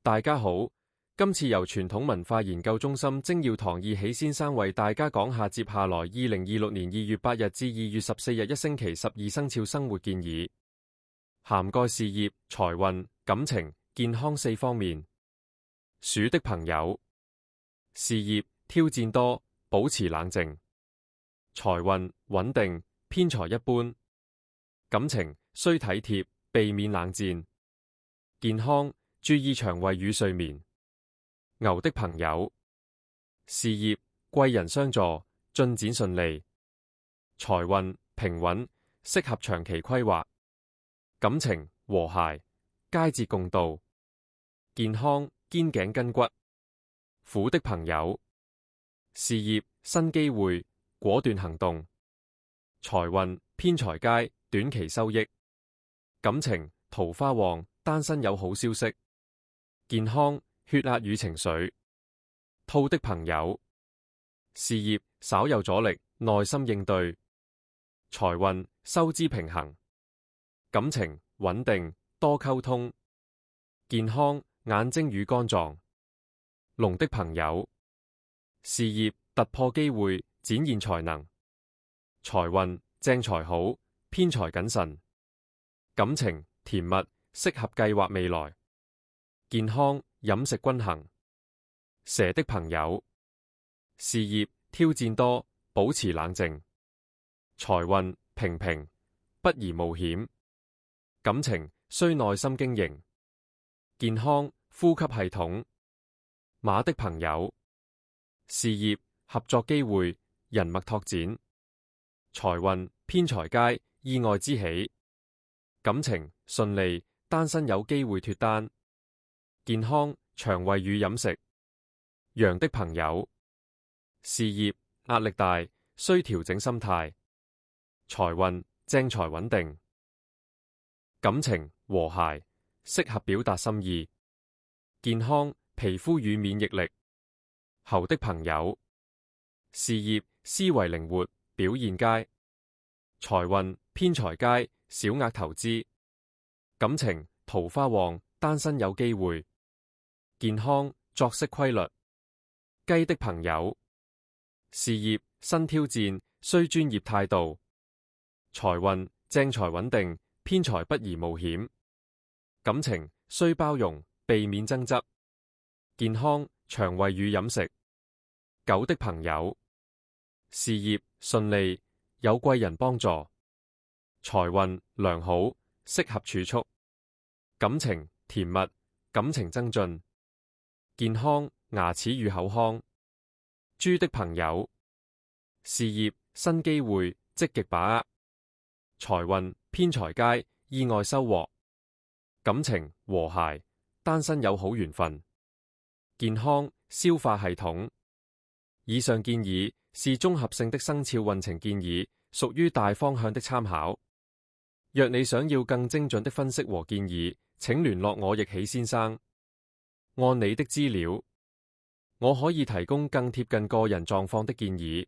大家好，今次由傳統文化研究中心精要堂義喜先生為大家講下接下來2026年2月8日至2月14日一星期12生肖生活建議，涵蓋事業、財運、感情、健康4方面。鼠的朋友，事業挑戰多，保持冷靜；財運穩定，偏財一般；感情需體貼，避免冷戰；健康注意腸胃與睡眠。牛的朋友，事業貴人相助，進展順利；財運平穩，適合長期規劃；感情和諧，佳節共度；健康肩頸筋骨。虎的朋友，事業新機會，果斷行動；財運偏財佳，短期收益；感情桃花旺，單身有好消息；健康血壓與情緒。兔的朋友，事業稍有阻力，耐心應對；財運收支平衡；感情穩定，多溝通；健康眼睛與肝臟。龍的朋友，事業突破機會，展現才能；財運正財好，偏財謹慎；感情甜蜜，適合計劃未來；健康飲食均衡。蛇的朋友，事業挑戰多，保持冷靜；財運平平，不宜冒險；感情需耐心經營；健康呼吸系統。馬的朋友，事業合作機會，人脈拓展；財運偏財佳，意外之喜；感情順利，單身有機會脫單；健康腸胃與飲食。羊的朋友，事業壓力大，需調整心態；財運正財穩定；感情和諧，適合表達心意；健康皮膚與免疫力。猴的朋友，事業思維靈活，表現佳；財運偏財佳，小額投資；感情桃花旺，單身有機會；健康作息規律。雞的朋友，事業新挑戰，需專業態度；財運正財穩定，偏財不宜冒險；感情需包容，避免爭執；健康腸胃與飲食。狗的朋友，事業順利，有貴人幫助；財運良好，適合儲蓄；感情甜蜜，感情增進；健康牙齒與口腔。豬的朋友，事業新機會，積極把握；財運偏財佳，意外收穫；感情和諧，單身有好緣分；健康消化系統。以上建議是綜合性的生肖運程建議，屬於大方向的參考。若你想要更精準的分析和建議，請聯絡我易喜先生。按你的資料，我可以提供更貼近個人狀況的建議。